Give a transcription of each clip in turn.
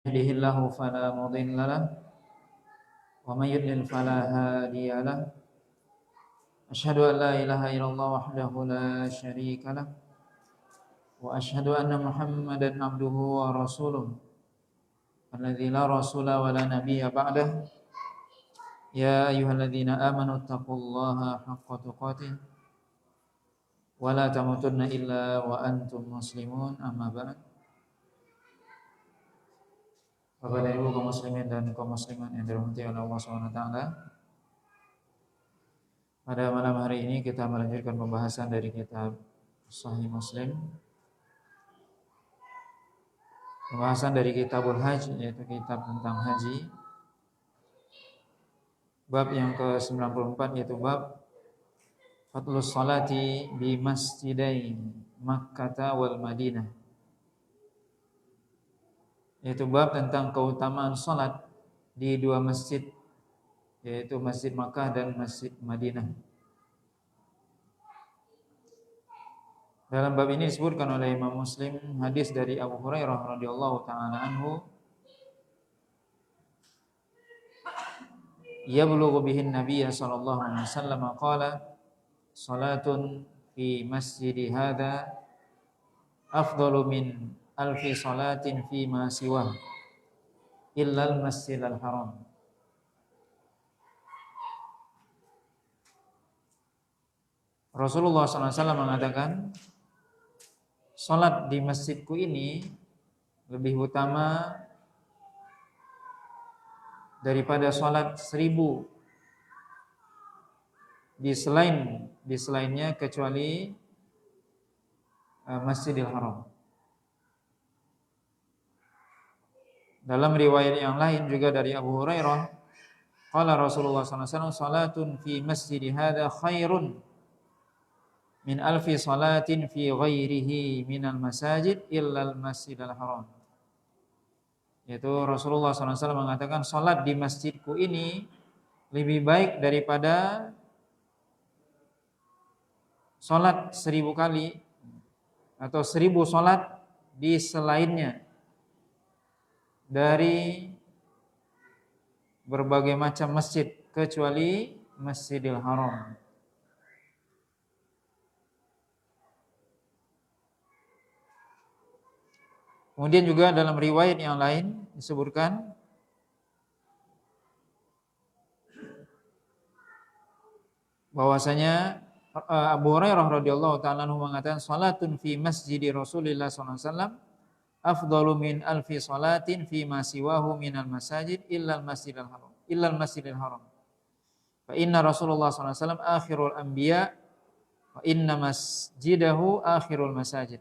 يهده الله فلا مضل له ومن يضلل فلا هادي له أشهد أن لا إله إلا الله وحده لا شريك له وأشهد أن محمدا عبده ورسوله الذي لا رسول ولا نبي بعده يا أيها الذين آمنوا اتقوا الله حق تقاته ولا تموتن إلا وأنتم مسلمون أما بعد. Bapak dan Ibu kaum muslimin dan kaum muslimat yang dirahmati oleh Allah SWT, pada malam hari ini kita melanjutkan pembahasan dari kitab Sahih Muslim, pembahasan dari Kitabul Hajj, yaitu kitab tentang haji, bab yang ke-94, yaitu bab Fadlus Salati bi Masjidain Makkah wal Madinah, yaitu bab tentang keutamaan salat di dua masjid, yaitu Masjid Makkah dan Masjid Madinah. Dalam bab ini disebutkan oleh Imam Muslim hadis dari Abu Hurairah radhiyallahu taala anhu, yablughu bihin nabiyya sallallahu alaihi wasallam qala salatun fi masjidi hadza afdalu min alfi salatin fi ma siwah illa al-masjidil haram. Rasulullah SAW mengatakan, salat di masjidku ini lebih utama daripada salat 1000 di selainnya kecuali Masjidil Haram. Dalam riwayat yang lain juga dari Abu Hurairah, qala Rasulullah SAW, salatun fi masjidi hadza khairun min alfi salatin fi ghairihi minal masajid illal masjidil haram. Yaitu Rasulullah SAW mengatakan, salat di masjidku ini lebih baik daripada salat 1000 kali atau 1000 salat di selainnya dari berbagai macam masjid kecuali Masjidil Haram. Kemudian juga dalam riwayat yang lain disebutkan bahwasanya Abu Hurairah radhiyallahu taala anhu mengatakan, salatun fi masjidi Rasulillah sallallahu alaihi wasallam afdalu min alfi salatin fi ma siwahu minal masajid illa al-masjidil haram. Fa inna Rasulullah sallallahu alaihi wasallam akhirul anbiya wa inna masjidahu akhirul masajid.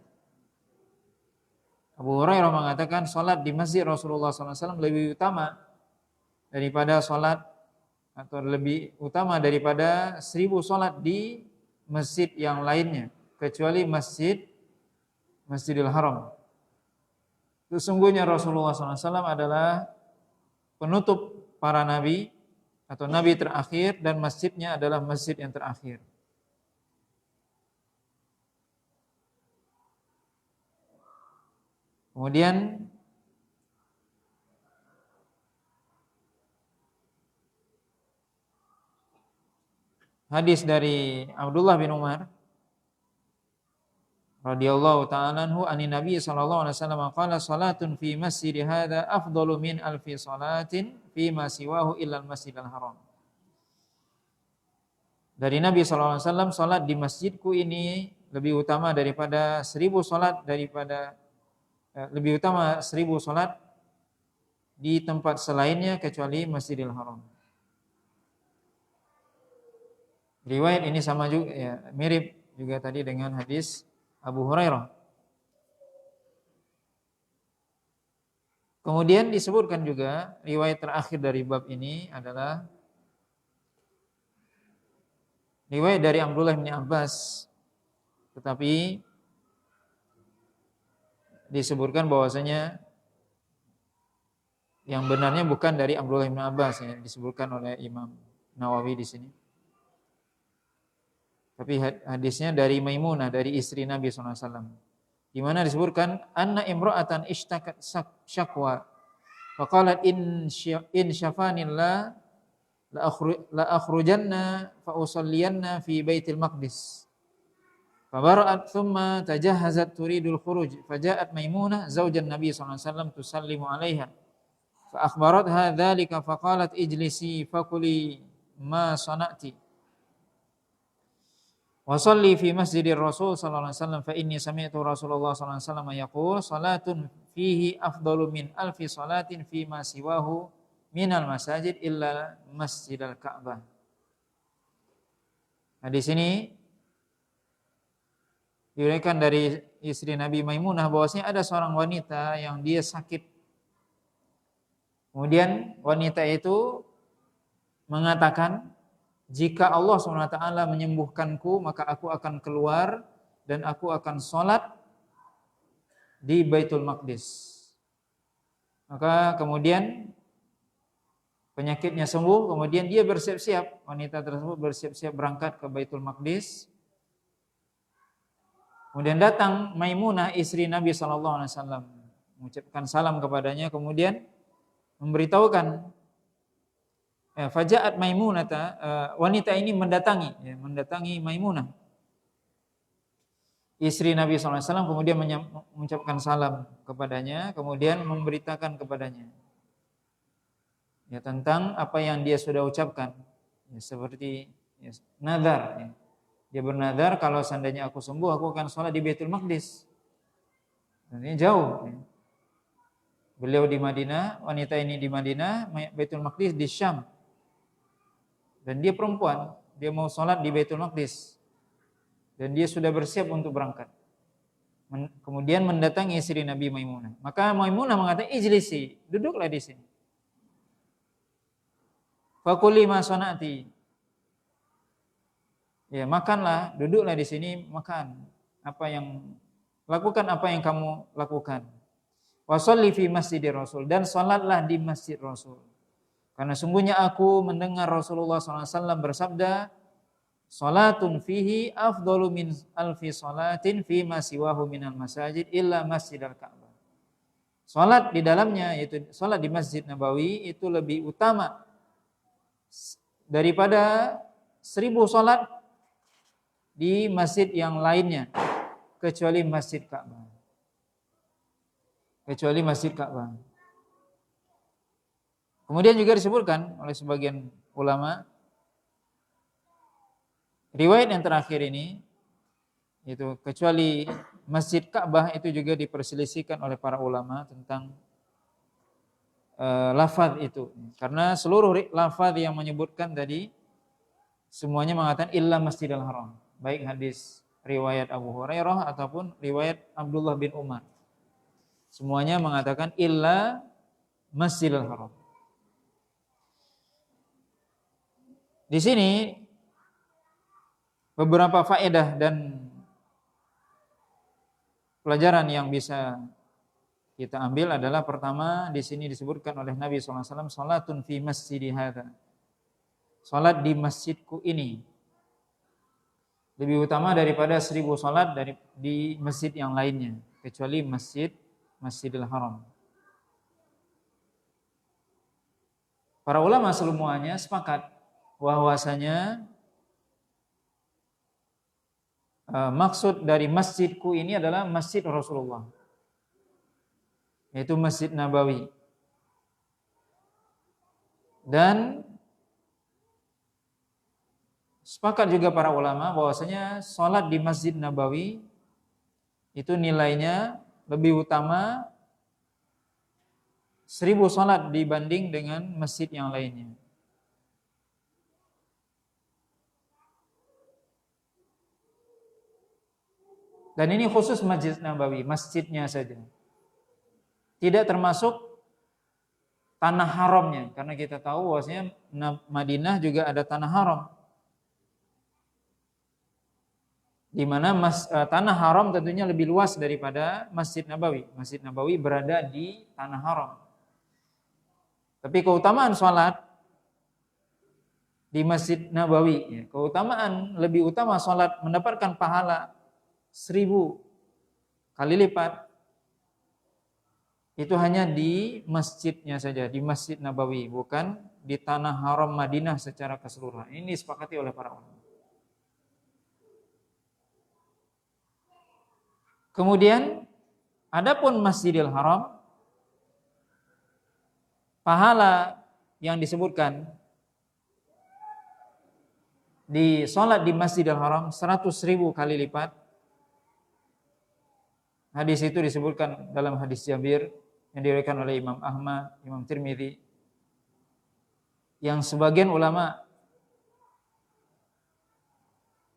Abu Hurairah mengatakan, salat di masjid Rasulullah SAW lebih utama daripada salat atau lebih utama daripada 1000 salat di masjid yang lainnya kecuali Masjidil Haram. Sesungguhnya Rasulullah SAW adalah penutup para nabi atau nabi terakhir dan masjidnya adalah masjid yang terakhir. Kemudian hadis dari Abdullah bin Umar radhiyallahu ta'ala anhu anin Nabi sallallahu alaihi wasallam qala salatun fi masjidi hadza afdalu min alfi salatin fi ma siwahu illa al-masjidil haram. Dari Nabi sallallahu alaihi wasallam, salat di masjidku ini lebih utama daripada 1000 salat lebih utama 1000 salat di tempat selainnya kecuali Masjidil Haram. Riwayat ini sama juga, ya, mirip juga tadi dengan hadis Abu Hurairah. Kemudian disebutkan juga riwayat terakhir dari bab ini adalah riwayat dari Abdullah bin Abbas, tetapi disebutkan bahwasanya yang benarnya bukan dari Abdullah bin Abbas yang disebutkan oleh Imam Nawawi di sini. Tapi hadisnya dari Maimunah, dari istri Nabi SAW. Di mana disebutkan anna imra'atan ishtakat syakwa Faqalat in syafanillah la akhrujanna fa usalliyanna fi Baitil Maqdis. Fabara'at thumma tajahhazat turidul khuruj faja'at Maimunah zaujan Nabi sallallahu alaihi wasallam tusallimu 'alaiha fa akhbaratha dzalika faqalat ijlisi fakuli ma sana'ti wa shalli fi masjidir Rasul sallallahu alaihi wasallam fa inni sami'tu Rasulullah sallallahu alaihi wasallam yaqul salatun fihi afdalu min alfi salatin fi ma siwahu minal masajid illa Masjidil Ka'bah. Nah, di sini diriwayatkan dari istri Nabi Maimunah bahwasanya ada seorang wanita yang dia sakit. Kemudian wanita itu mengatakan, jika Allah SWT menyembuhkanku, maka aku akan keluar dan aku akan sholat di Baitul Maqdis. Maka kemudian penyakitnya sembuh, kemudian dia bersiap-siap, wanita tersebut bersiap-siap berangkat ke Baitul Maqdis. Kemudian datang Maimunah istri Nabi SAW, mengucapkan salam kepadanya, kemudian memberitahukan fajaat Maimunah, wanita ini mendatangi Maimunah istri Nabi SAW, kemudian mengucapkan salam kepadanya, kemudian memberitakan kepadanya tentang apa yang dia sudah ucapkan, seperti nazar. Dia bernazar, kalau seandainya aku sembuh, aku akan sholat di Baitul Maqdis. Ini jauh. Beliau di Madinah, wanita ini di Madinah, Baitul Maqdis di Syam. Dan dia perempuan, dia mau sholat di Baitul Maqdis. Dan dia sudah bersiap untuk berangkat. Kemudian mendatangi istri Nabi Maimunah. Maka Maimunah mengatakan, ijlisi, duduklah di sini. Fakuli ma sana'ti. Ya, makanlah, duduklah di sini, makan. Lakukan apa yang kamu lakukan. Wa sholli fi masjidir Rasul, dan salatlah di Masjid Rasul. Karena sungguhnya aku mendengar Rasulullah SAW bersabda, salatun fihi afdalu min alfi salatin fi ma siwahu minal masajid illa Masjidil Ka'bah. Salat di dalamnya, yaitu salat di Masjid Nabawi, itu lebih utama daripada 1000 salat di masjid yang lainnya, kecuali Masjid Ka'bah. Kecuali Masjid Ka'bah. Kemudian juga disebutkan oleh sebagian ulama, riwayat yang terakhir ini, itu kecuali Masjid Ka'bah, itu juga diperselisihkan oleh para ulama tentang lafaz itu. Karena seluruh lafaz yang menyebutkan tadi, semuanya mengatakan illa Masjidil Haram. Baik hadis riwayat Abu Hurairah ataupun riwayat Abdullah bin Umar. Semuanya mengatakan illa Masjidil Haram. Di sini beberapa faedah dan pelajaran yang bisa kita ambil adalah, pertama, di sini disebutkan oleh Nabi SAW, salatun fi masjidi hadza. Salat di masjidku ini lebih utama daripada 1000 salat di masjid yang lainnya, kecuali Masjidil Haram. Para ulama semuanya sepakat bahwasanya maksud dari masjidku ini adalah Masjid Rasulullah, yaitu Masjid Nabawi. Dan sepakat juga para ulama bahwasanya salat di Masjid Nabawi itu nilainya lebih utama 1000 salat dibanding dengan masjid yang lainnya. Dan ini khusus Masjid Nabawi, masjidnya saja. Tidak termasuk tanah haramnya, karena kita tahu bahwasanya Madinah juga ada tanah haram. Di mana tanah haram tentunya lebih luas daripada Masjid Nabawi. Masjid Nabawi berada di tanah haram. Tapi keutamaan sholat di Masjid Nabawi, keutamaan lebih utama sholat, mendapatkan pahala 1000 kali lipat, itu hanya di masjidnya saja, di Masjid Nabawi, bukan di tanah haram Madinah secara keseluruhan. Ini disepakati oleh para ulama. Kemudian, adapun Masjidil Haram, pahala yang disebutkan di sholat di Masjidil Haram 100.000 kali lipat. Hadis itu disebutkan dalam hadis Jabir yang diriwayatkan oleh Imam Ahmad, Imam Tirmidzi, yang sebagian ulama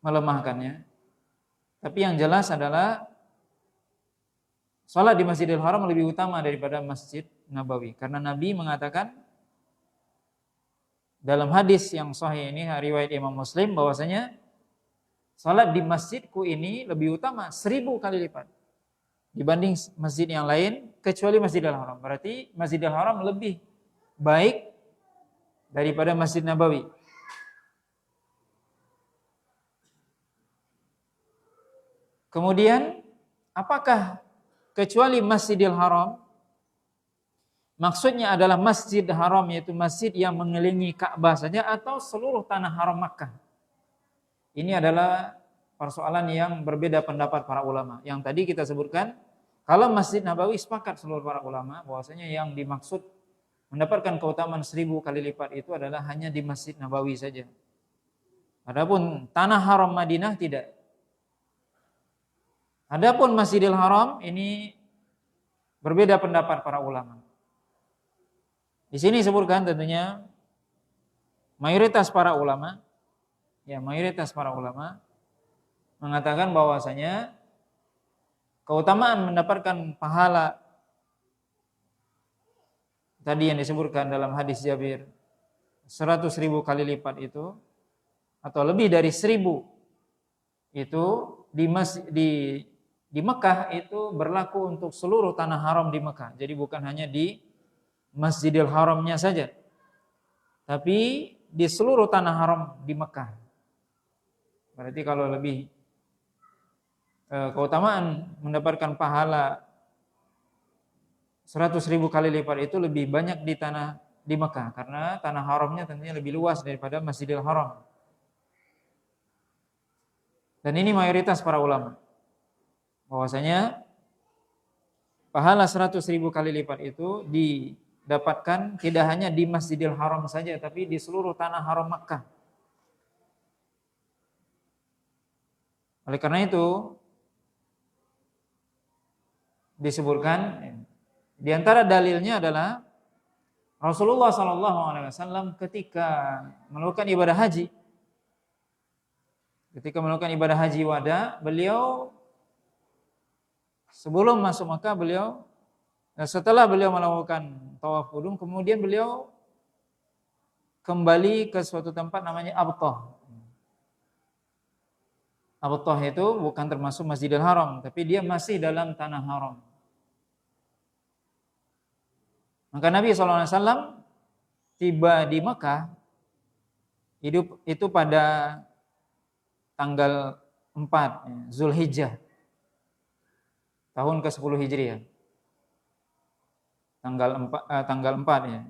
melemahkannya. Tapi yang jelas adalah salat di Masjidil Haram lebih utama daripada Masjid Nabawi, karena Nabi mengatakan dalam hadis yang sahih ini, riwayat Imam Muslim, bahwasanya salat di masjidku ini lebih utama 1000 kali lipat dibanding masjid yang lain kecuali Masjidil Haram. Berarti Masjidil Haram lebih baik daripada Masjid Nabawi. Kemudian, apakah kecuali Masjidil Haram, maksudnya adalah Masjid Haram, yaitu masjid yang mengelilingi Ka'bah saja, atau seluruh tanah haram Makkah? Ini adalah persoalan yang berbeda pendapat para ulama. Yang tadi kita sebutkan, kalau Masjid Nabawi sepakat seluruh para ulama bahwasanya yang dimaksud mendapatkan keutamaan 1000 kali lipat itu adalah hanya di Masjid Nabawi saja. Adapun tanah haram Madinah tidak. Adapun Masjidil Haram ini berbeda pendapat para ulama. Di sini disebutkan tentunya mayoritas para ulama mengatakan bahwasanya keutamaan mendapatkan pahala tadi yang disebutkan dalam hadis Jabir 100.000 kali lipat itu, atau lebih dari 1000 itu di Mekah itu berlaku untuk seluruh tanah haram di Mekah. Jadi bukan hanya di Masjidil Haramnya saja, tapi di seluruh tanah haram di Mekah. Berarti kalau lebih keutamaan mendapatkan pahala 100.000 kali lipat itu lebih banyak di Mekah, karena tanah haramnya tentunya lebih luas daripada Masjidil Haram. Dan ini mayoritas para ulama, bahwasanya pahala 100.000 kali lipat itu didapatkan tidak hanya di Masjidil Haram saja, tapi di seluruh tanah haram Makkah. Oleh karena itu disebutkan di antara dalilnya adalah Rasulullah SAW ketika melakukan ibadah haji, wada, beliau sebelum masuk Makkah, setelah beliau melakukan tawaf qudum, kemudian beliau kembali ke suatu tempat namanya Abtah. Abtah itu bukan termasuk Masjidil Haram, tapi dia masih dalam tanah haram. Maka Nabi SAW tiba di Mekah itu pada tanggal 4 Zulhijjah tahun ke-10 Hijriah. Tanggal 4 ya.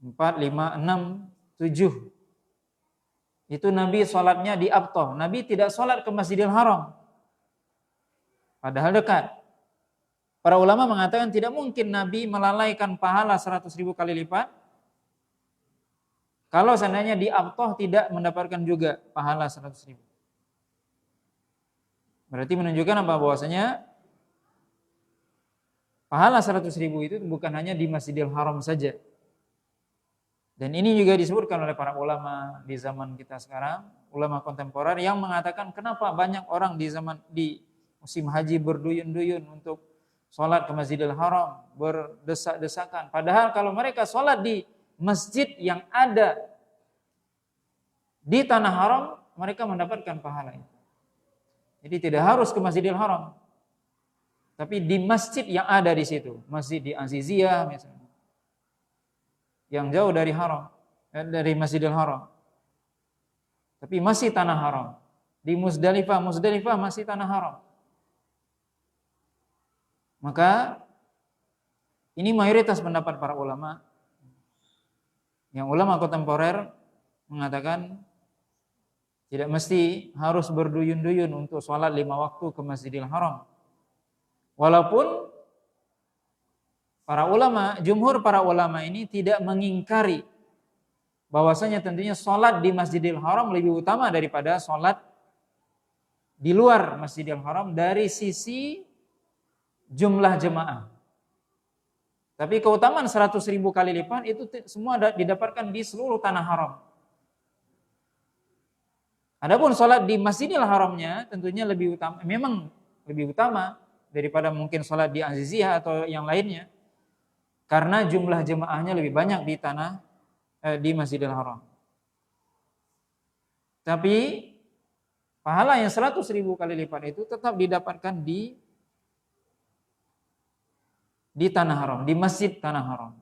4, 5, 6, 7. Itu Nabi sholatnya di Abtah. Nabi tidak sholat ke Masjidil Haram, padahal dekat. Para ulama mengatakan tidak mungkin Nabi melalaikan pahala 100.000 kali lipat kalau seandainya di Abtah tidak mendapatkan juga pahala 100.000. Berarti menunjukkan apa? Bahwasanya pahala 100.000 itu bukan hanya di Masjidil Haram saja. Dan ini juga disebutkan oleh para ulama di zaman kita sekarang, ulama kontemporer, yang mengatakan kenapa banyak orang di musim haji berduyun-duyun untuk sholat ke Masjidil Haram, berdesak-desakan. Padahal kalau mereka sholat di masjid yang ada di tanah haram, mereka mendapatkan pahala itu. Jadi tidak harus ke Masjidil Haram, tapi di masjid yang ada di situ, masjid di Aziziyah misalnya, yang jauh dari haram, dari Masjidil Haram, tapi masih tanah haram. Di Muzdalifah masih tanah haram. Maka Ini mayoritas pendapat para ulama. Yang ulama kontemporer mengatakan tidak mesti harus berduyun-duyun untuk sholat 5 waktu ke Masjidil Haram. Walaupun jumhur para ulama ini tidak mengingkari bahwasanya tentunya sholat di Masjidil Haram lebih utama daripada sholat di luar Masjidil Haram dari sisi jumlah jemaah. Tapi keutamaan 100.000 kali lipat itu semua didapatkan di seluruh tanah haram. Adapun sholat di Masjidil Haramnya tentunya lebih utama, memang lebih utama daripada mungkin sholat di Aziziyah atau yang lainnya, karena jumlah jemaahnya lebih banyak di Masjidil Haram. Tapi pahala yang 100.000 kali lipat itu tetap didapatkan di tanah haram, di masjid tanah haram.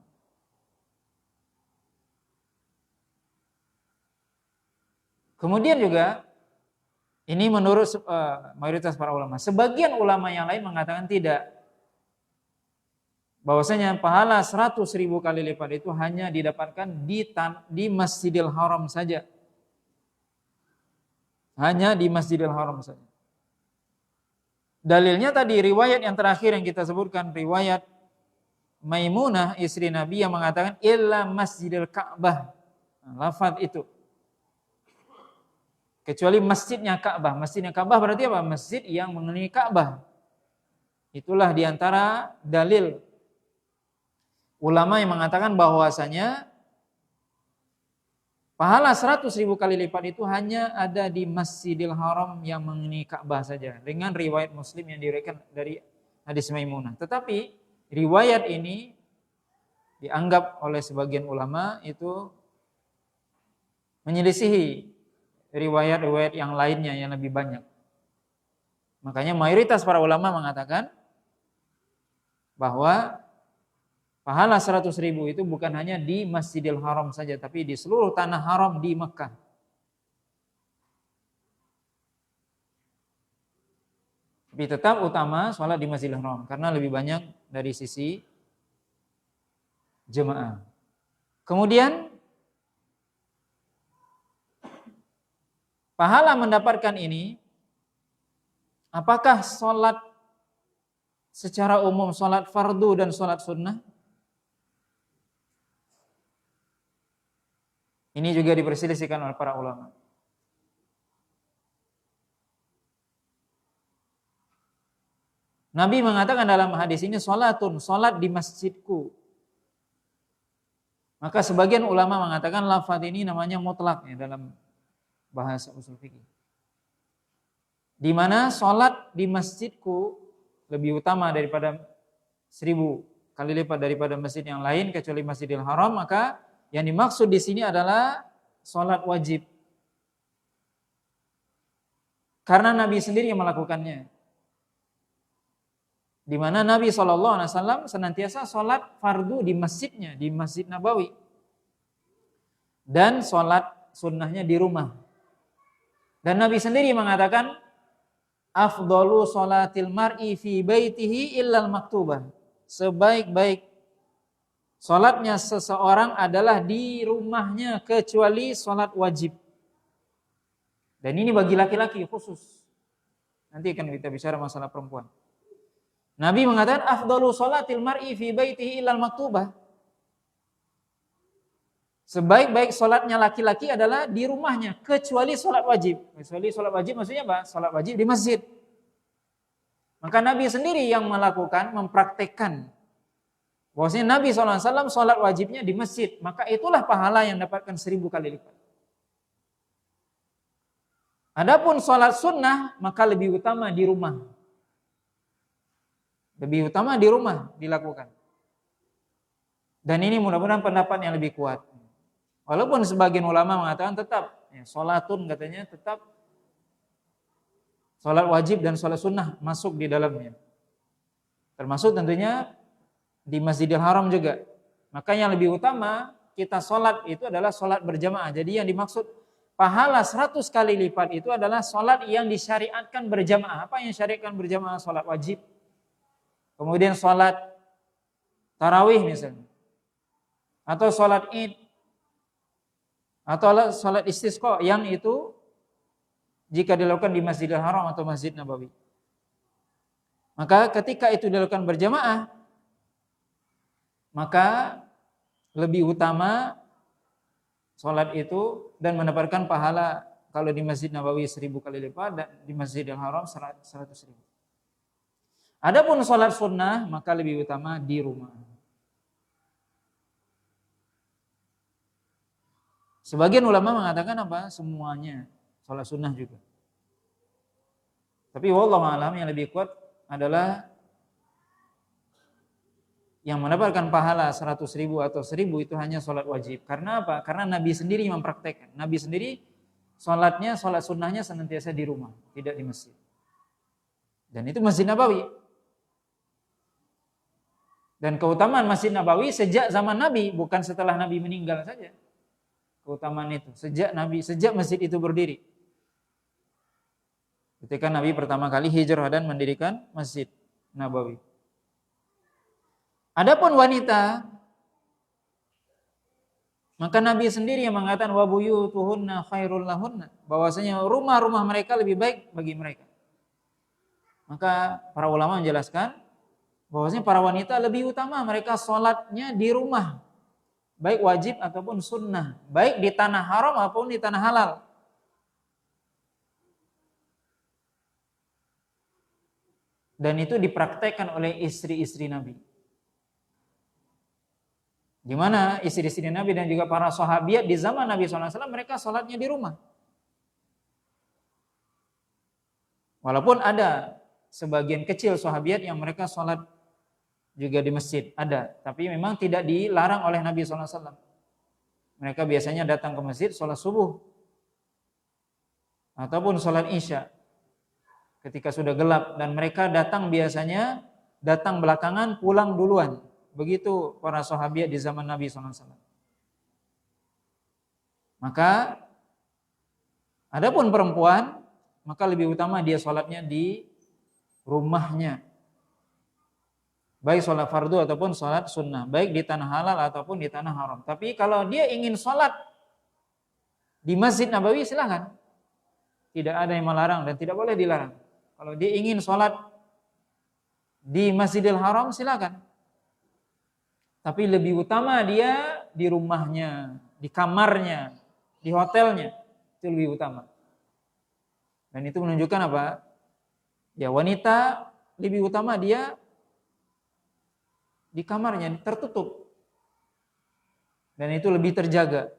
Kemudian juga ini menurut mayoritas para ulama. Sebagian ulama yang lain mengatakan tidak. Bahwasanya pahala 100.000 kali lipat itu hanya didapatkan di Masjidil Haram saja. Hanya di Masjidil Haram saja. Dalilnya tadi riwayat yang terakhir yang kita sebutkan, riwayat Maimunah istri Nabi yang mengatakan illa Masjidil Ka'bah. Lafaz itu. Kecuali masjidnya Ka'bah. Masjidnya Ka'bah berarti apa? Masjid yang mengelilingi Ka'bah. Itulah diantara dalil ulama yang mengatakan bahwasanya pahala 100.000 kali lipat itu hanya ada di Masjidil Haram yang mengelilingi Ka'bah saja. Dengan riwayat Muslim yang diriwayatkan dari hadis Maimunah. Tetapi riwayat ini dianggap oleh sebagian ulama itu menyelisihi riwayat-riwayat yang lainnya yang lebih banyak. Makanya mayoritas para ulama mengatakan bahwa pahala 100.000 itu bukan hanya di Masjidil Haram saja, tapi di seluruh tanah haram di Mekah. Tapi tetap utama sholat di Masjidil Haram karena lebih banyak dari sisi jemaah. Kemudian pahala mendapatkan ini, apakah sholat secara umum, sholat fardu dan sholat sunnah? Ini juga diperselisihkan oleh para ulama. Nabi mengatakan dalam hadis ini sholat di masjidku. Maka sebagian ulama mengatakan lafaz ini namanya mutlak ya, dalam bahasa usul fikih. Di mana sholat di masjidku lebih utama daripada 1000 kali lipat daripada masjid yang lain kecuali Masjidil Haram, maka yang dimaksud di sini adalah sholat wajib. Karena Nabi sendiri yang melakukannya. Di mana Nabi SAW senantiasa sholat fardu di masjidnya, di Masjid Nabawi. Dan sholat sunnahnya di rumah. Dan Nabi sendiri mengatakan, afdalu sholatil mar'i fi baitihi illal maktubah. Sebaik-baik sholatnya seseorang adalah di rumahnya kecuali sholat wajib. Dan ini bagi laki-laki khusus. Nanti akan kita bicara masalah perempuan. Nabi mengatakan afdalu sholatil mar'i fi baitihi illal maktubah. Sebaik-baik sholatnya laki-laki adalah di rumahnya kecuali sholat wajib. Kecuali sholat wajib maksudnya apa? Sholat wajib di masjid. Maka Nabi sendiri yang mempraktekkan bahwasanya Nabi SAW sholat wajibnya di masjid. Maka itulah pahala yang dapatkan 1000 kali lipat. Adapun sholat sunnah maka lebih utama di rumah. Lebih utama di rumah dilakukan. Dan ini mudah-mudahan pendapat yang lebih kuat. Walaupun sebagian ulama mengatakan tetap ya, sholatun katanya tetap sholat wajib dan sholat sunnah masuk di dalamnya. Termasuk tentunya di Masjidil Haram juga. Maka yang lebih utama kita sholat itu adalah sholat berjamaah. Jadi yang dimaksud pahala 100 kali lipat itu adalah sholat yang disyariatkan berjamaah. Apa yang syariatkan berjamaah? Sholat wajib. Kemudian sholat tarawih misalnya, atau sholat id, atau sholat istisqa yang itu jika dilakukan di Masjidil Haram atau Masjid Nabawi. Maka ketika itu dilakukan berjamaah, maka lebih utama sholat itu dan mendapatkan pahala kalau di Masjid Nabawi 1000 kali lipat dan di Masjidil Haram 100.000. Adapun sholat sunnah maka lebih utama di rumah. Sebagian ulama mengatakan apa? Semuanya sholat sunnah juga. Tapi wallahu a'lam yang lebih kuat adalah yang mendapatkan pahala 100.000 atau 1000 itu hanya sholat wajib. Karena apa? Karena Nabi sendiri mempraktekkan. Nabi sendiri sholat sunnahnya senantiasa di rumah, tidak di masjid. Dan itu Masjid Nabawi. Dan keutamaan Masjid Nabawi sejak zaman Nabi, bukan setelah Nabi meninggal saja. Keutamaan itu sejak masjid itu berdiri. Ketika Nabi pertama kali hijrah dan mendirikan Masjid Nabawi. Adapun wanita, maka Nabi sendiri yang mengatakan wa buyutuhunna khairul lahunna, bahwasanya rumah-rumah mereka lebih baik bagi mereka. Maka para ulama menjelaskan bahwasanya para wanita lebih utama mereka sholatnya di rumah, baik wajib ataupun sunnah, baik di tanah haram maupun di tanah halal. Dan itu dipraktekkan oleh istri-istri Nabi. Di mana istri-istri Nabi dan juga para sahabiat di zaman Nabi SAW mereka sholatnya di rumah. Walaupun ada sebagian kecil sahabiat yang mereka sholat juga di masjid, ada. Tapi memang tidak dilarang oleh Nabi SAW. Mereka biasanya datang ke masjid sholat subuh ataupun sholat isya ketika sudah gelap. Dan mereka biasanya datang belakangan, pulang duluan. Begitu para sahabat di zaman Nabi SAW. Maka adapun perempuan, maka lebih utama dia sholatnya di rumahnya. Baik sholat fardu ataupun sholat sunnah. Baik di tanah halal ataupun di tanah haram. Tapi kalau dia ingin sholat di Masjid Nabawi silakan. Tidak ada yang melarang dan tidak boleh dilarang. Kalau dia ingin sholat di Masjidil Haram silakan. Tapi lebih utama dia di rumahnya, di kamarnya, di hotelnya. Itu lebih utama. Dan itu menunjukkan apa? Ya wanita lebih utama dia di kamarnya, tertutup. Dan itu lebih terjaga.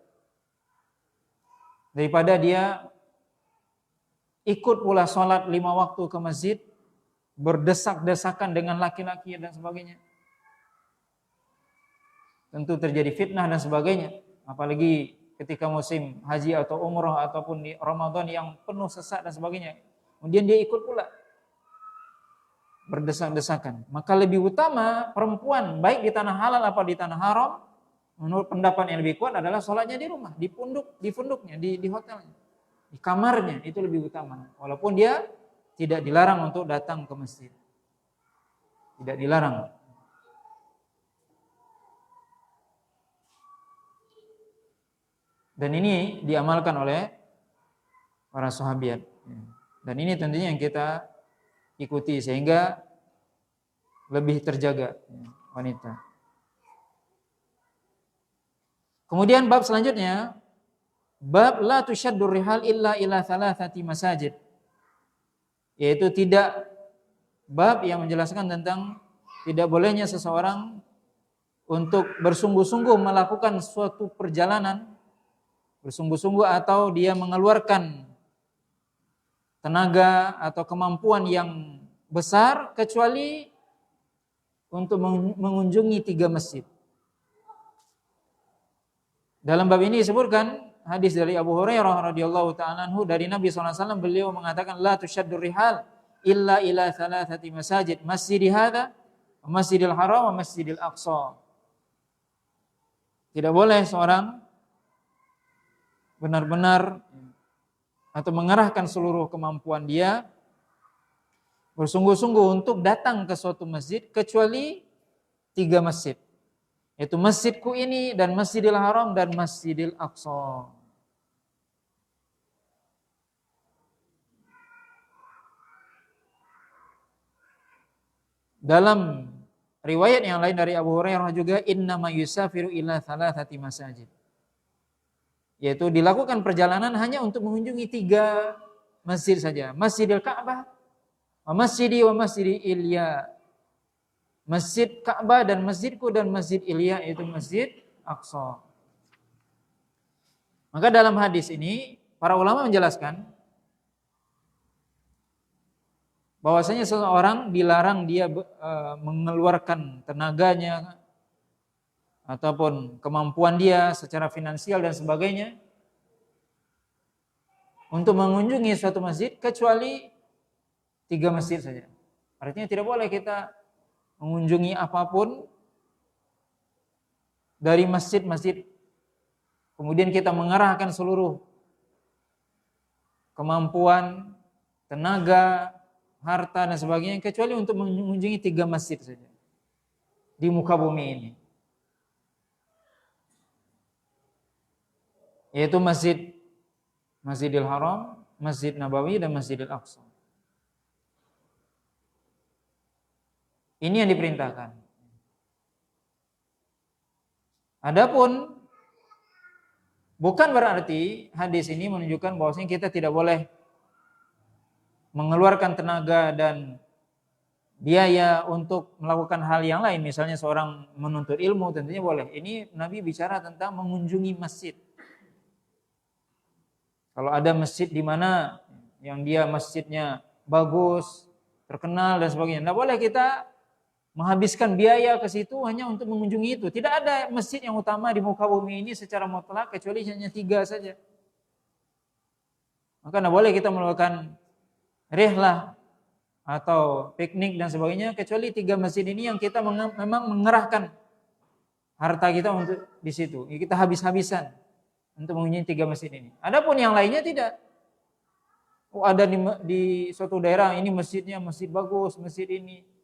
Daripada dia ikut pula sholat 5 waktu ke masjid, berdesak-desakan dengan laki-laki dan sebagainya. Tentu terjadi fitnah dan sebagainya. Apalagi ketika musim haji atau umrah ataupun di Ramadan yang penuh sesak dan sebagainya. Kemudian dia ikut pula berdesak-desakan. Maka lebih utama perempuan baik di tanah halal apa di tanah haram, menurut pendapat yang lebih kuat adalah sholatnya di rumah, di punduknya, di hotelnya, di kamarnya, itu lebih utama. Walaupun dia tidak dilarang untuk datang ke masjid. Tidak dilarang. Dan ini diamalkan oleh para sahabat. Dan ini tentunya yang kita ikuti sehingga lebih terjaga wanita. Kemudian bab selanjutnya, bab la tusyaddur rihal illa ila thalathati masajid. Yaitu bab yang menjelaskan tentang tidak bolehnya seseorang untuk bersungguh-sungguh melakukan suatu perjalanan, bersungguh-sungguh atau dia mengeluarkan tenaga atau kemampuan yang besar kecuali untuk mengunjungi 3 masjid. Dalam bab ini disebutkan hadis dari Abu Hurairah radhiyallahu ta'ala anhu dari Nabi SAW, beliau mengatakan la tusyaddur rihal illa ila thalathati masajid, masjidi hadza, Masjidil Haram, Masjidil Aqsa. Tidak boleh seorang benar-benar atau mengerahkan seluruh kemampuan dia bersungguh-sungguh untuk datang ke suatu masjid kecuali 3 masjid. Yaitu masjidku ini dan Masjidil Haram dan Masjidil Aqsa. Dalam riwayat yang lain dari Abu Hurairah juga, innama yusafiru ila thalathati masajid. Yaitu dilakukan perjalanan hanya untuk mengunjungi 3 masjid saja. Masjidil Ka'bah, wa masjidi wa masjidi Ilya. Masjid Ka'bah dan masjidku dan Masjid Ilya, yaitu Masjid Aqsa. Maka dalam hadis ini para ulama menjelaskan bahwasanya seseorang dilarang dia mengeluarkan tenaganya ataupun kemampuan dia secara finansial dan sebagainya untuk mengunjungi suatu masjid kecuali 3 masjid saja. Artinya tidak boleh kita mengunjungi apapun dari masjid-masjid kemudian kita mengerahkan seluruh kemampuan, tenaga, harta dan sebagainya kecuali untuk mengunjungi 3 masjid saja di muka bumi ini, yaitu Masjidil Haram, Masjid Nabawi dan Masjidil Aqsa. Ini yang diperintahkan. Adapun bukan berarti hadis ini menunjukkan bahwasanya kita tidak boleh mengeluarkan tenaga dan biaya untuk melakukan hal yang lain. Misalnya seorang menuntut ilmu tentunya boleh. Ini Nabi bicara tentang mengunjungi masjid. Kalau ada masjid di mana yang dia masjidnya bagus, terkenal dan sebagainya, tidak boleh kita menghabiskan biaya ke situ hanya untuk mengunjungi itu. Tidak ada masjid yang utama di muka bumi ini secara mutlak kecuali hanya 3 saja. Maka tidak boleh kita melakukan rihlah atau piknik dan sebagainya kecuali 3 masjid ini yang kita memang mengerahkan harta kita untuk di situ. Kita habis-habisan untuk mengunjungi 3 masjid ini. Adapun yang lainnya tidak. Ada di suatu daerah ini masjidnya masjid bagus, masjid ini.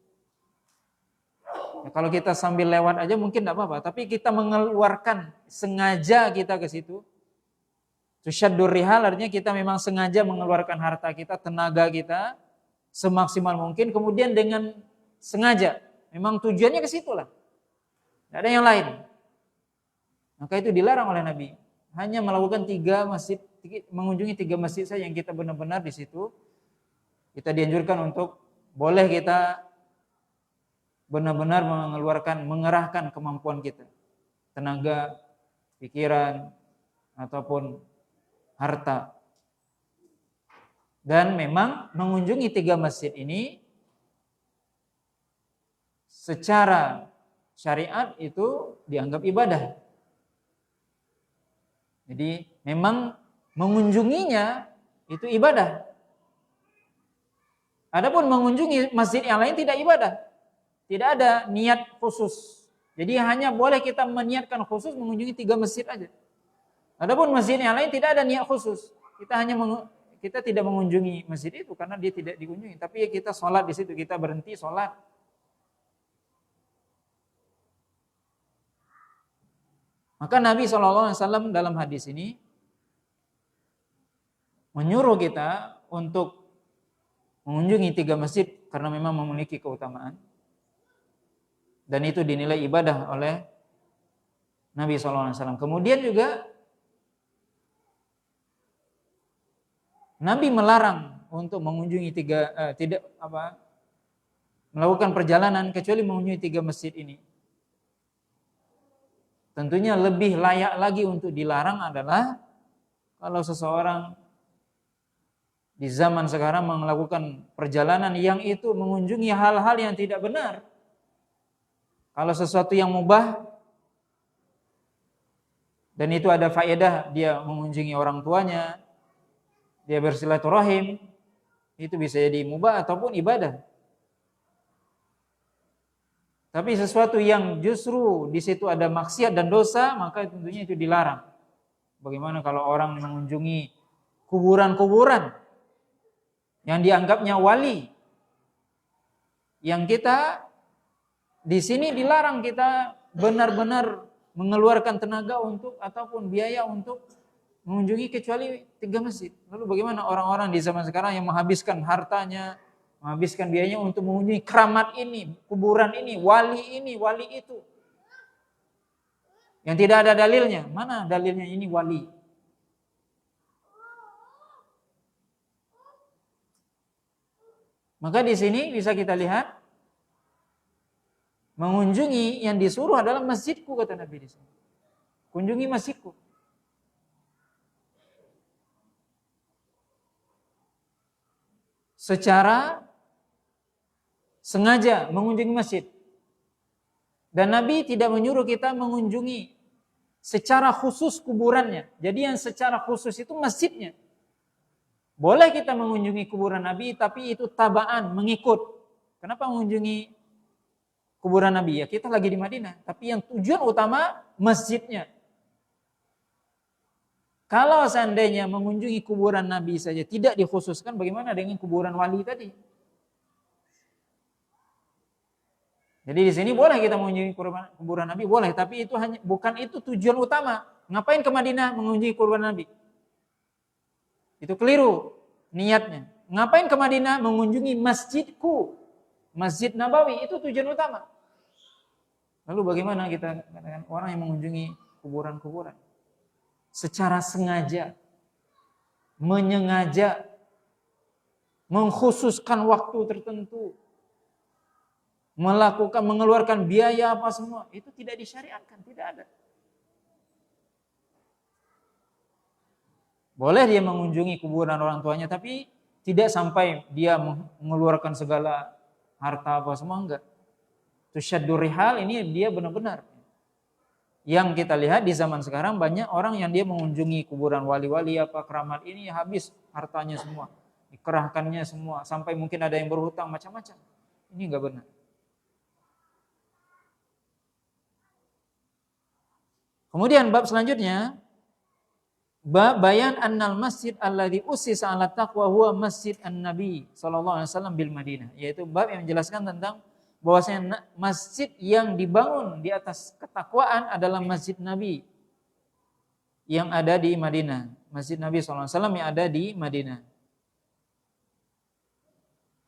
Ya, kalau kita sambil lewat aja mungkin tidak apa-apa, tapi kita mengeluarkan sengaja kita ke situ. Tusyaddur rihal artinya kita memang sengaja mengeluarkan harta kita, tenaga kita semaksimal mungkin, kemudian dengan sengaja, memang tujuannya ke situ lah. Tidak ada yang lain. Maka itu dilarang oleh Nabi. Hanya melakukan 3 masjid, mengunjungi 3 masjid saja yang kita benar-benar di situ. Kita dianjurkan untuk boleh kita benar-benar mengerahkan kemampuan kita, tenaga, pikiran, ataupun harta. Dan memang mengunjungi 3 masjid ini secara syariat itu dianggap ibadah. Jadi memang mengunjunginya itu ibadah. Adapun mengunjungi masjid yang lain tidak ibadah. Tidak ada niat khusus. Jadi hanya boleh kita meniatkan khusus mengunjungi 3 masjid aja. Adapun masjid yang lain tidak ada niat khusus. Kita tidak mengunjungi masjid itu karena dia tidak dikunjungi. Tapi kita sholat di situ, kita berhenti sholat. Maka Nabi SAW dalam hadis ini menyuruh kita untuk mengunjungi 3 masjid karena memang memiliki keutamaan. Dan itu dinilai ibadah oleh Nabi SAW. Kemudian juga Nabi melarang untuk mengunjungi melakukan perjalanan kecuali mengunjungi 3 masjid ini. Tentunya lebih layak lagi untuk dilarang adalah kalau seseorang di zaman sekarang melakukan perjalanan yang itu mengunjungi hal-hal yang tidak benar. Kalau sesuatu yang mubah dan itu ada faedah, dia mengunjungi orang tuanya, dia bersilaturahim, itu bisa jadi mubah ataupun ibadah. Tapi sesuatu yang justru di situ ada maksiat dan dosa, maka tentunya itu dilarang. Bagaimana kalau orang mengunjungi kuburan-kuburan yang dianggapnya wali, yang kita di sini dilarang kita benar-benar mengeluarkan tenaga untuk ataupun biaya untuk mengunjungi kecuali 3 masjid. Lalu bagaimana orang-orang di zaman sekarang yang menghabiskan hartanya, menghabiskan biayanya untuk mengunjungi keramat ini, kuburan ini, wali itu. Yang tidak ada dalilnya. Mana dalilnya ini wali? Maka di sini bisa kita lihat mengunjungi yang disuruh adalah masjidku, kata Nabi di sini. Kunjungi masjidku. Secara sengaja mengunjungi masjid. Dan Nabi tidak menyuruh kita mengunjungi secara khusus kuburannya. Jadi yang secara khusus itu masjidnya. Boleh kita mengunjungi kuburan Nabi, tapi itu tabaan, mengikut. Kenapa mengunjungi kuburan Nabi? Ya kita lagi di Madinah, tapi yang tujuan utama masjidnya. Kalau seandainya mengunjungi kuburan Nabi saja tidak dikhususkan, bagaimana dengan kuburan wali tadi? Jadi di sini boleh kita mengunjungi kuburan Nabi, boleh, tapi itu hanya bukan itu tujuan utama. Ngapain ke Madinah mengunjungi kuburan Nabi? Itu keliru niatnya. Ngapain ke Madinah mengunjungi masjidku? Masjid Nabawi itu tujuan utama. Lalu bagaimana kita katakan orang yang mengunjungi kuburan-kuburan secara sengaja, menyengaja, mengkhususkan waktu tertentu, mengeluarkan biaya apa semua, itu tidak disyariatkan, tidak ada. Boleh dia mengunjungi kuburan orang tuanya, tapi tidak sampai dia mengeluarkan segala harta apa semua, enggak. Tusyaddur rihal ini dia benar-benar. Yang kita lihat di zaman sekarang banyak orang yang dia mengunjungi kuburan wali-wali apa keramat ini habis hartanya semua, dikerahkannya semua, sampai mungkin ada yang berhutang macam-macam. Ini enggak benar. Kemudian bab selanjutnya, bab bayan annal masjid alladzi ussisa 'ala taqwa huwa masjid an-nabi sallallahu alaihi wasallam bil Madinah, yaitu bab yang menjelaskan tentang bahwasanya masjid yang dibangun di atas ketakwaan adalah masjid Nabi yang ada di Madinah. Masjid Nabi SAW yang ada di Madinah.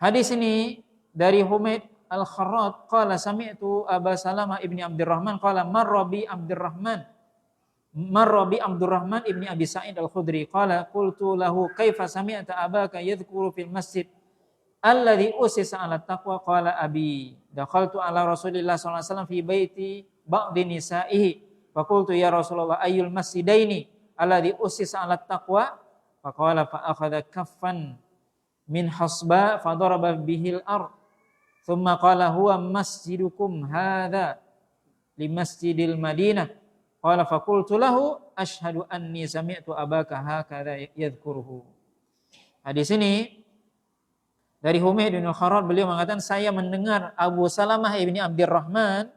Hadis ini dari Humaid Al-Kharrat qala sami'tu Aba Salamah ibni Abdurrahman qala marra bi Abdurrahman ibni Abi Sa'id Al-Khudri qala qultu lahu kaifa sami'ta abaka yadhkuru fil masjid alladzi usisa 'ala taqwa qala abi dakhaltu 'ala Rasulillah sallallahu alaihi wasallam fi baiti ba'di nisa'ihi fa qultu ya Rasulullah ayyul masjidaini alladzi usisa 'ala taqwa fa qala fa akhadha kaffan min hasba fa daraba bihil ard thumma qala huwa masjidukum hadza li masjidil Madinah qala fa qultu lahu asyhadu anni sami'tu abaka hakadha yadhkuruhu. Hadis ini dari Humaid bin Kharrat, beliau mengatakan saya mendengar Abu Salamah ibni Abdurrahman,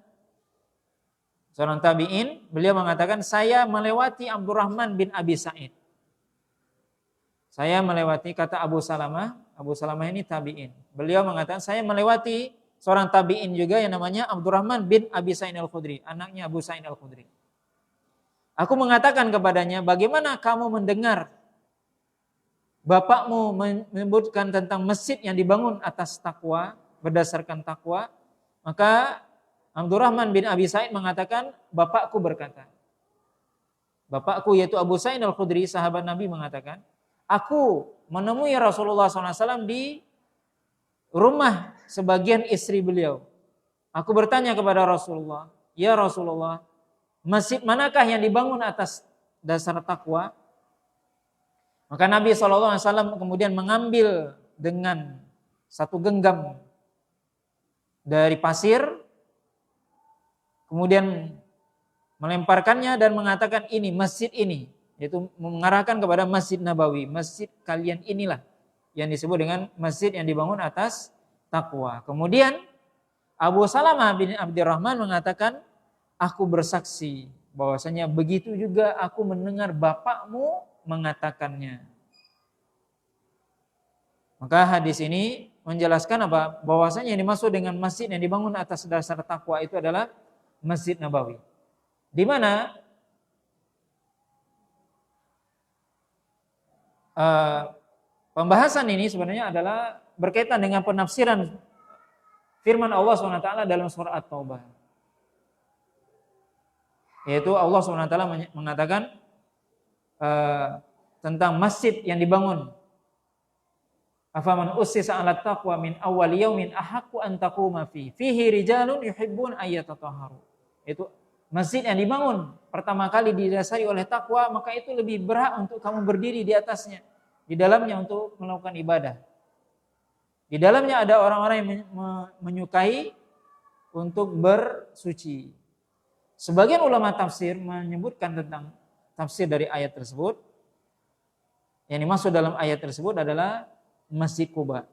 seorang tabi'in, beliau mengatakan saya melewati Abdurrahman bin Abi Sa'id. Saya melewati, kata Abu Salamah ini tabi'in. Beliau mengatakan saya melewati seorang tabi'in juga yang namanya Abdurrahman bin Abi Sa'id Al-Khudri, anaknya Abu Sa'id Al-Khudri. Aku mengatakan kepadanya, bagaimana kamu mendengar bapakmu menyebutkan tentang masjid yang dibangun atas takwa, berdasarkan takwa? Maka Abdurrahman bin Abi Sa'id mengatakan, bapakku berkata. Bapakku yaitu Abu Sa'id Al-Khudri, sahabat Nabi, mengatakan, aku menemui Rasulullah SAW di rumah sebagian istri beliau. Aku bertanya kepada Rasulullah, ya Rasulullah, masjid manakah yang dibangun atas dasar takwa? Maka Nabi SAW kemudian mengambil dengan satu genggam dari pasir, kemudian melemparkannya dan mengatakan ini, masjid ini, yaitu mengarahkan kepada Masjid Nabawi, masjid kalian inilah yang disebut dengan masjid yang dibangun atas takwa. Kemudian Abu Salamah bin Abdurrahman mengatakan, aku bersaksi bahwasanya begitu juga aku mendengar bapakmu mengatakannya. Maka hadis ini menjelaskan apa? Bahwasanya yang dimaksud dengan masjid yang dibangun atas dasar takwa itu adalah Masjid Nabawi. Di mana pembahasan ini sebenarnya adalah berkaitan dengan penafsiran firman Allah SWT dalam surah At-Taubah. Yaitu Allah SWT mengatakan tentang masjid yang dibangun. Afaman ussisa 'alat taqwa min awwal yaumin ahaqqu an taquma fihi rijalun yuhibbun ayyatatahharu. Itu masjid yang dibangun pertama kali didasari oleh takwa, maka itu lebih berhak untuk kamu berdiri di atasnya, di dalamnya untuk melakukan ibadah. Di dalamnya ada orang-orang yang menyukai untuk bersuci. Sebagian ulama tafsir menyebutkan tentang tafsir dari ayat tersebut. Yang dimaksud dalam ayat tersebut adalah Masjid Quba.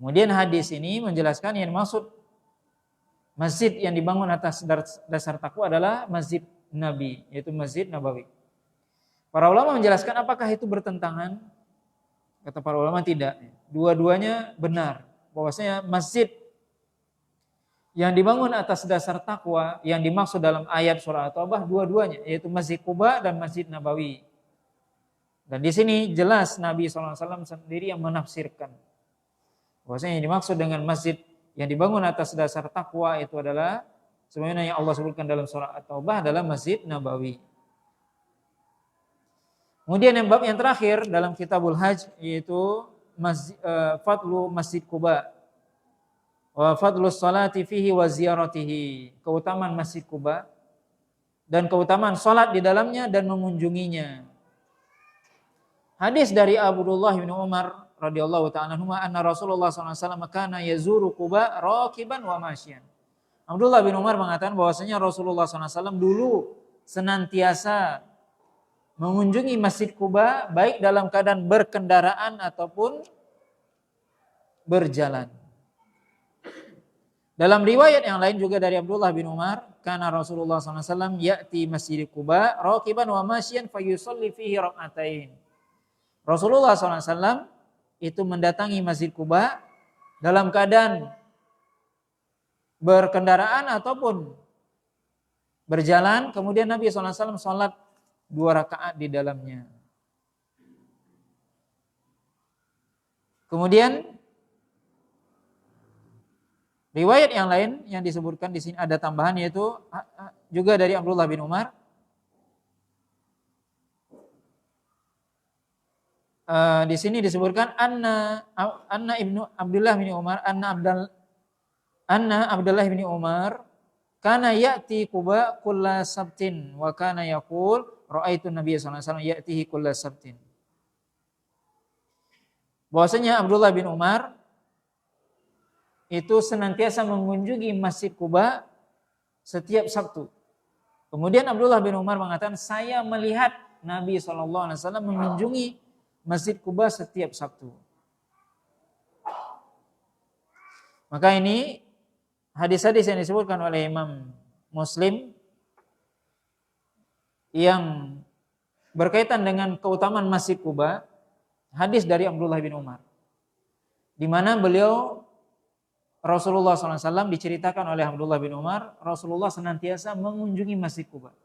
Kemudian hadis ini menjelaskan yang dimaksud masjid yang dibangun atas dasar takwa adalah Masjid Nabi, yaitu Masjid Nabawi. Para ulama menjelaskan apakah itu bertentangan? Kata para ulama tidak. Dua-duanya benar. Bahwasanya masjid yang dibangun atas dasar takwa yang dimaksud dalam ayat surah At-Taubah dua-duanya, yaitu Masjid Quba dan Masjid Nabawi. Dan di sini jelas Nabi SAW sendiri yang menafsirkan bahwasanya yang dimaksud dengan masjid yang dibangun atas dasar takwa itu adalah sebagaimana yang Allah sebutkan dalam surah At-Taubah adalah Masjid Nabawi. Kemudian yang bab yang terakhir dalam Kitabul Hajj yaitu Fadlu Masjid Quba wa fadlus salati fihi wa ziyaratihi, keutamaan Masjid Quba dan keutamaan salat di dalamnya dan mengunjunginya. Hadis dari Abdullah bin Umar radhiyallahu ta'ala anhu anna Rasulullah SAW kana yazuru Quba raqiban wa masyan. Abdullah bin Umar mengatakan bahwasanya Rasulullah SAW dulu senantiasa mengunjungi Masjid Quba baik dalam keadaan berkendaraan ataupun berjalan. Dalam riwayat yang lain juga dari Abdullah bin Umar, kana Rasulullah SAW ya'ti Masjid Quba raqiban wa masyan fayusalli fihi rak'atain. Rasulullah SAW itu mendatangi Masjid Quba dalam keadaan berkendaraan ataupun berjalan. Kemudian Nabi SAW sholat 2 rakaat di dalamnya. Kemudian riwayat yang lain yang disebutkan di sini ada tambahan yaitu juga dari Abdullah bin Umar. Di sini disebutkan anna ibnu Abdullah bin Umar anna Abdullah bin Umar kana ya'ti Quba kulla sabtin wa kana yaqul ra'aitu Nabiy sallallahu alaihi wasallam ya'tihi kulla sabtin. Bahwasanya Abdullah bin Umar itu senantiasa mengunjungi Masjid Quba setiap Sabtu. Kemudian Abdullah bin Umar mengatakan saya melihat Nabi sallallahu alaihi wasallam mengunjungi Masjid Quba setiap Sabtu. Maka ini hadis-hadis yang disebutkan oleh Imam Muslim yang berkaitan dengan keutamaan Masjid Quba, hadis dari Abdullah bin Umar, di mana beliau Rasulullah SAW diceritakan oleh Abdullah bin Umar, Rasulullah senantiasa mengunjungi Masjid Quba.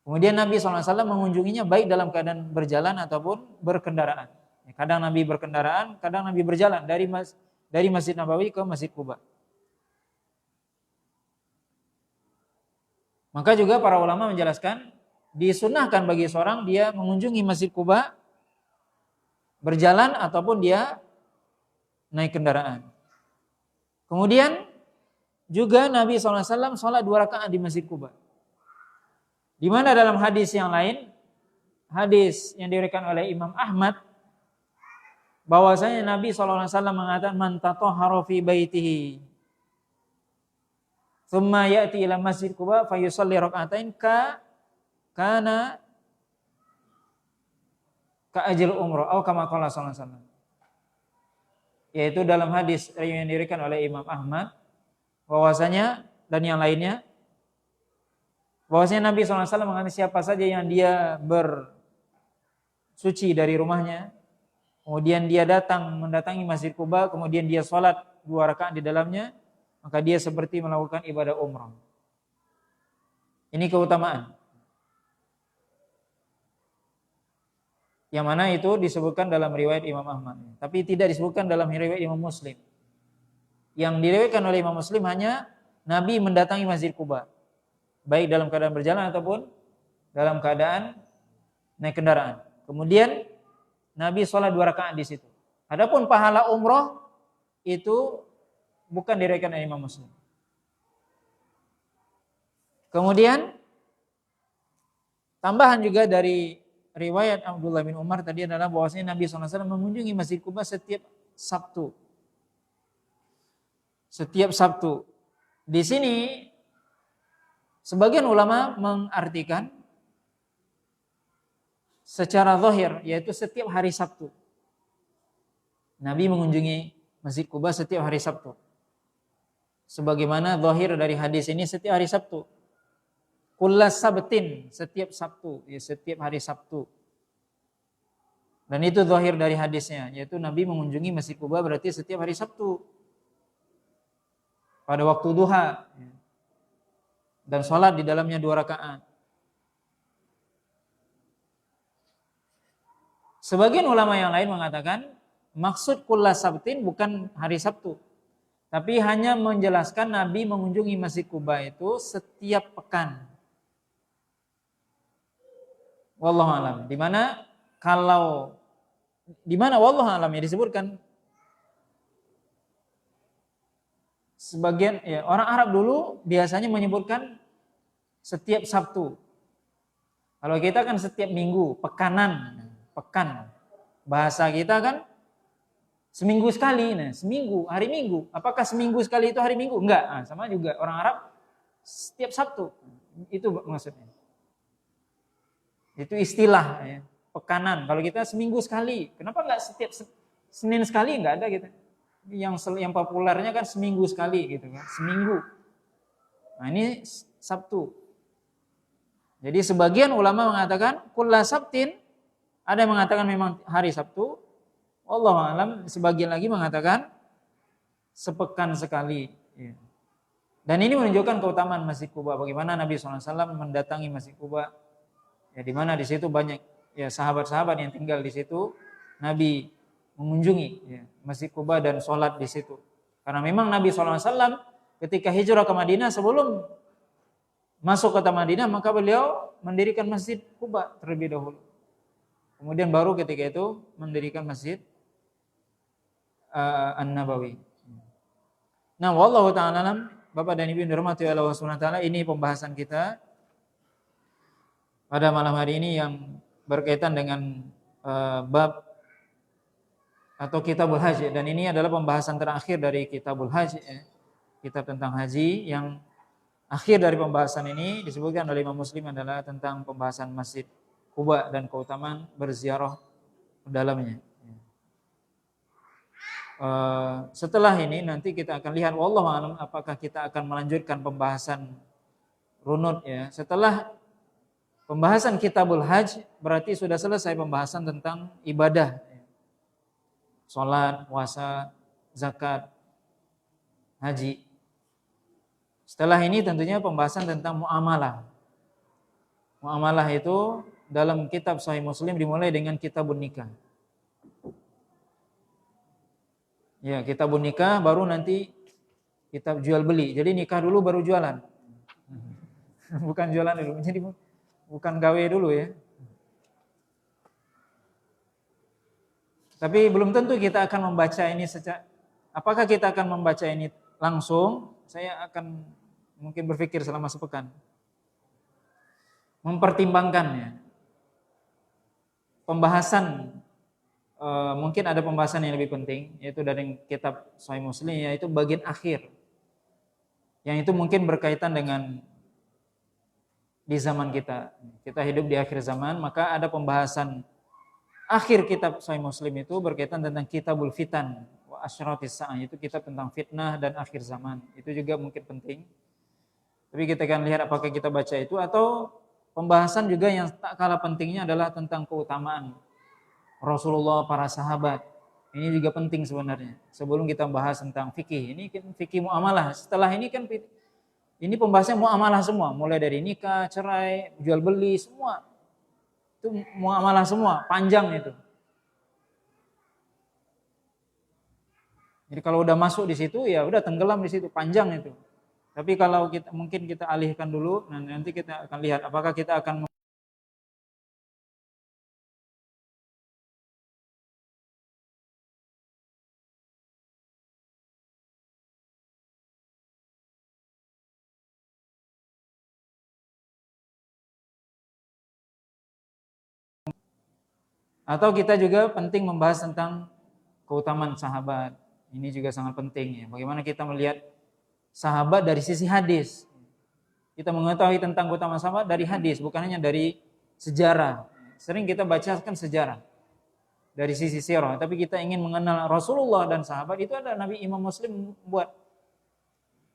Kemudian Nabi SAW mengunjunginya baik dalam keadaan berjalan ataupun berkendaraan. Kadang Nabi berkendaraan, kadang Nabi berjalan dari Masjid Nabawi ke Masjid Quba. Maka juga para ulama menjelaskan, disunahkan bagi seorang dia mengunjungi Masjid Quba berjalan ataupun dia naik kendaraan. Kemudian juga Nabi SAW sholat 2 rakaat di Masjid Quba. Di mana dalam hadis yang lain, hadis yang diriwayatkan oleh Imam Ahmad, bahwasanya Nabi SAW mengatakan man tatahhara fi baitihi thumma ya'ti ila Masjid Quba fayusalli rak'atain kana ka ajil umrah atau kama qala sallallahu alaihi wasallam. Yaitu dalam hadis yang diriwayatkan oleh Imam Ahmad bahwasanya dan yang lainnya bahwasanya Nabi SAW mengatakan siapa saja yang dia bersuci dari rumahnya, kemudian dia mendatangi Masjid Quba, kemudian dia sholat 2 rakaat di dalamnya, maka dia seperti melakukan ibadah umrah. Ini keutamaan. Yang mana itu disebutkan dalam riwayat Imam Ahmad, tapi tidak disebutkan dalam riwayat Imam Muslim. Yang diriwayatkan oleh Imam Muslim hanya Nabi mendatangi Masjid Quba, baik dalam keadaan berjalan ataupun dalam keadaan naik kendaraan. Kemudian Nabi sholat 2 rakaat di situ. Adapun pahala umroh itu bukan diriwayatkan oleh Imam Muslim. Kemudian tambahan juga dari riwayat Abdullah bin Umar tadi adalah bahwasanya Nabi SAW mengunjungi Masjid Quba setiap Sabtu. Setiap Sabtu. Di sini sebagian ulama mengartikan secara zahir, yaitu setiap hari Sabtu. Nabi mengunjungi Masjid Quba setiap hari Sabtu. Sebagaimana zahir dari hadis ini setiap hari Sabtu. Kullas sabtin, setiap Sabtu, ya setiap hari Sabtu. Dan itu zahir dari hadisnya, yaitu Nabi mengunjungi Masjid Quba berarti setiap hari Sabtu. Pada waktu duha. Dan sholat di dalamnya 2 rakaat. Sebagian ulama yang lain mengatakan, maksud kullas sabtin bukan hari Sabtu. Tapi hanya menjelaskan Nabi mengunjungi Masjid Quba itu setiap pekan. Wallahu alam. Di mana wallahu alam ya disebutkan sebagian ya orang Arab dulu biasanya menyebutkan setiap Sabtu. Kalau kita kan setiap minggu, pekan. Bahasa kita kan seminggu sekali. Nah, seminggu, hari Minggu. Apakah seminggu sekali itu hari Minggu? Enggak. Nah, sama juga orang Arab setiap Sabtu. Itu maksudnya. Itu istilah ya, pekanan. Kalau kita seminggu sekali, kenapa enggak setiap Senin sekali? Enggak ada gitu. Yang populernya kan seminggu sekali gitu kan, seminggu. Nah, ini Sabtu. Jadi sebagian ulama mengatakan kulla sabtin, ada yang mengatakan memang hari Sabtu. Wallahu alam, sebagian lagi mengatakan sepekan sekali. Dan ini menunjukkan keutamaan Masjid Quba. Bagaimana Nabi SAW mendatangi Masjid Quba. Ya, di mana di situ banyak ya sahabat-sahabat yang tinggal di situ. Nabi mengunjungi ya, Masjid Quba dan sholat di situ. Karena memang Nabi SAW ketika hijrah ke Madinah sebelum masuk kota Madinah maka beliau mendirikan Masjid Quba terlebih dahulu. Kemudian baru ketika itu mendirikan Masjid An-Nabawi. Nah, wallahu ta'ala alam, Bapak dan Ibu yang dirahmati Allah Subhanahu wa taala, ini pembahasan kita pada malam hari ini yang berkaitan dengan bab atau Kitabul Haji, dan ini adalah pembahasan terakhir dari Kitabul Haji, kitab tentang haji. Yang akhir dari pembahasan ini disebutkan oleh Imam Muslim adalah tentang pembahasan Masjid Quba dan keutamaan berziarah ke dalamnya. Setelah ini nanti kita akan lihat wallahu a'lam apakah kita akan melanjutkan pembahasan runut ya. Setelah pembahasan Kitabul Hajj berarti sudah selesai pembahasan tentang ibadah. Salat, puasa, zakat, haji. Setelah ini tentunya pembahasan tentang muamalah. Muamalah itu dalam kitab Sahih Muslim dimulai dengan kitabun nikah. Ya, kitabun nikah baru nanti kitab jual beli. Jadi nikah dulu baru jualan. Bukan jualan dulu. Jadi bukan gawe dulu ya. Tapi belum tentu kita akan membaca ini apakah kita akan membaca ini langsung? Saya akan mungkin berpikir selama sepekan. Mempertimbangkannya. Pembahasan mungkin ada pembahasan yang lebih penting, yaitu dari kitab Sahih Muslim, yaitu bagian akhir. Yang itu mungkin berkaitan dengan di zaman kita. Kita hidup di akhir zaman, maka ada pembahasan akhir kitab Sahih Muslim itu berkaitan tentang Kitabul Fitan wa Asyratis Sa'ah, itu kitab tentang fitnah dan akhir zaman. Itu juga mungkin penting. Tapi kita akan lihat apakah kita baca itu, atau pembahasan juga yang tak kalah pentingnya adalah tentang keutamaan Rasulullah, para sahabat. Ini juga penting sebenarnya. Sebelum kita bahas tentang fikih, ini kan fikih muamalah. Setelah ini kan ini pembahasannya muamalah semua, mulai dari nikah, cerai, jual beli, semua. Itu muamalah semua, panjang itu. Jadi kalau udah masuk di situ ya udah tenggelam di situ, panjang itu. Tapi kalau kita mungkin kita alihkan dulu, nanti kita akan lihat apakah kita akan atau kita juga penting membahas tentang keutamaan sahabat. Ini juga sangat penting ya. Bagaimana kita melihat sahabat dari sisi hadis. Kita mengetahui tentang keutamaan sahabat dari hadis, bukan hanya dari sejarah. Sering kita bacakan sejarah dari sisi sirah, tapi kita ingin mengenal Rasulullah dan sahabat. Itu ada Nabi Imam Muslim buat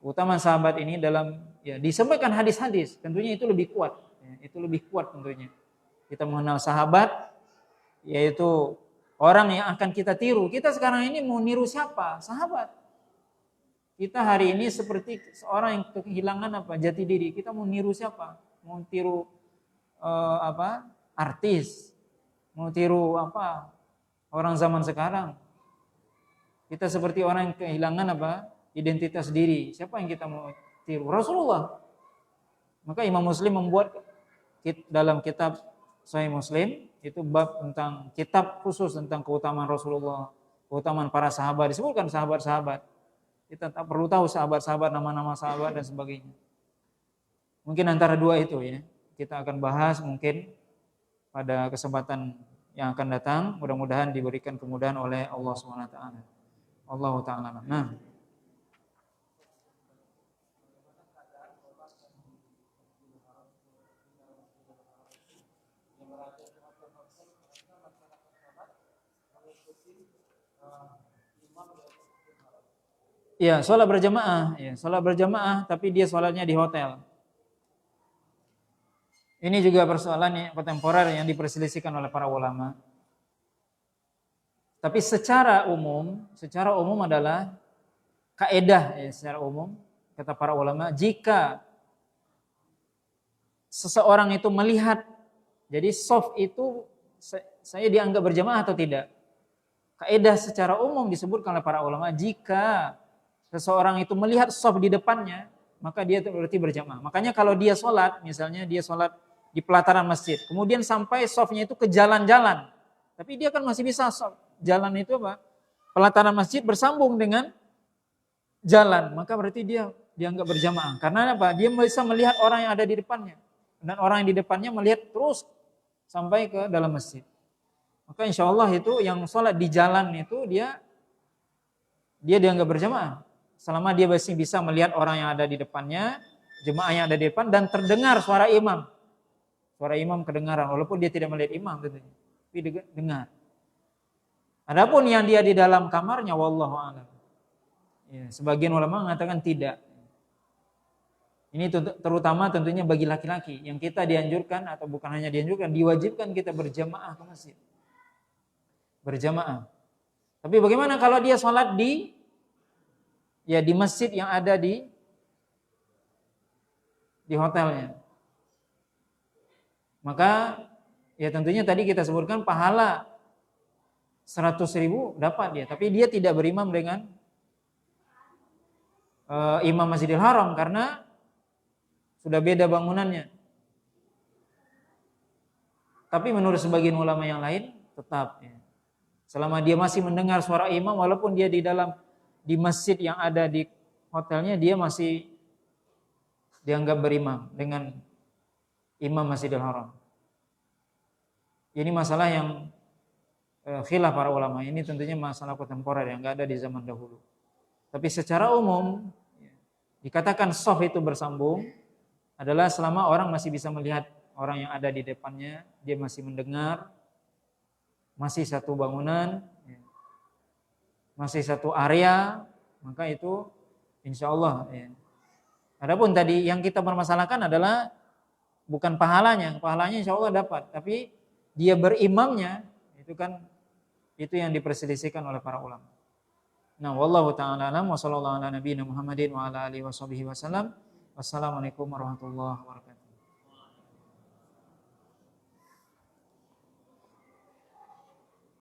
keutamaan sahabat ini dalam ya disampaikan hadis-hadis. Tentunya itu lebih kuat. Ya, itu lebih kuat tentunya. Kita mengenal sahabat, yaitu orang yang akan kita tiru. Kita sekarang ini mau niru siapa? Sahabat. Kita hari ini seperti seorang yang kehilangan jati diri. Kita mau niru siapa? Mau tiru artis? Mau tiru orang zaman sekarang? Kita seperti orang yang kehilangan identitas diri. Siapa yang kita mau tiru? Rasulullah. Maka Imam Muslim membuat dalam kitab Sahih Muslim itu bab tentang kitab khusus tentang keutamaan Rasulullah, keutamaan para sahabat, disebutkan sahabat-sahabat. Kita tak perlu tahu sahabat-sahabat, nama-nama sahabat dan sebagainya. Mungkin antara dua itu ya. Kita akan bahas mungkin pada kesempatan yang akan datang. Mudah-mudahan diberikan kemudahan oleh Allah SWT. Allah Ta'ala. Nah. Ya, sholat berjamaah. Ya, sholat berjamaah, tapi dia sholatnya di hotel. Ini juga persoalan yang kontemporer yang diperselisihkan oleh para ulama. Tapi secara umum adalah kaedah ya, secara umum kata para ulama, jika seseorang itu melihat, jadi soft itu saya dianggap berjamaah atau tidak. Kaedah secara umum disebutkan oleh para ulama, jika seseorang itu melihat soft di depannya, maka dia berarti berjamaah. Makanya kalau dia sholat, misalnya dia sholat di pelataran masjid, kemudian sampai softnya itu ke jalan-jalan, tapi dia kan masih bisa soft. Jalan itu pelataran masjid bersambung dengan jalan, maka berarti dia dianggap berjamaah. Karena dia bisa melihat orang yang ada di depannya, dan orang yang di depannya melihat terus sampai ke dalam masjid. Maka insya Allah itu yang sholat di jalan itu dia dianggap berjamaah. Selama dia masih bisa melihat orang yang ada di depannya, jemaah yang ada di depan, dan terdengar suara imam. Suara imam kedengaran, walaupun dia tidak melihat imam tentunya, tapi dengar. Adapun yang dia di dalam kamarnya, wallahu a'lam. Ya, sebagian ulama mengatakan tidak. Ini terutama tentunya bagi laki-laki, yang kita dianjurkan, atau bukan hanya dianjurkan, diwajibkan kita berjamaah ke masjid. Berjamaah. Tapi bagaimana kalau dia sholat di masjid yang ada di hotelnya? Maka ya tentunya tadi kita sebutkan pahala 100.000 dapat dia, tapi dia tidak berimam dengan imam Masjidil Haram karena sudah beda bangunannya. Tapi menurut sebagian ulama yang lain tetap ya, selama dia masih mendengar suara imam, walaupun dia di masjid yang ada di hotelnya, dia masih dianggap berimam dengan imam Masjidil Haram. Ini masalah yang khilaf para ulama. Ini tentunya masalah kontemporer yang enggak ada di zaman dahulu. Tapi secara umum dikatakan soft itu bersambung adalah selama orang masih bisa melihat orang yang ada di depannya, dia masih mendengar, masih satu bangunan, masih satu area, maka itu insya Allah. Ya. Adapun tadi yang kita permasalahkan adalah bukan pahalanya insya Allah dapat, tapi dia berimamnya itu kan Itu yang diperselisihkan oleh para ulama. Nah, wallahu ta'ala alam wa sallallahu ala nabiyina Muhammadin wa ala alihi wasallam. Wassalamualaikum warahmatullahi wabarakatuh.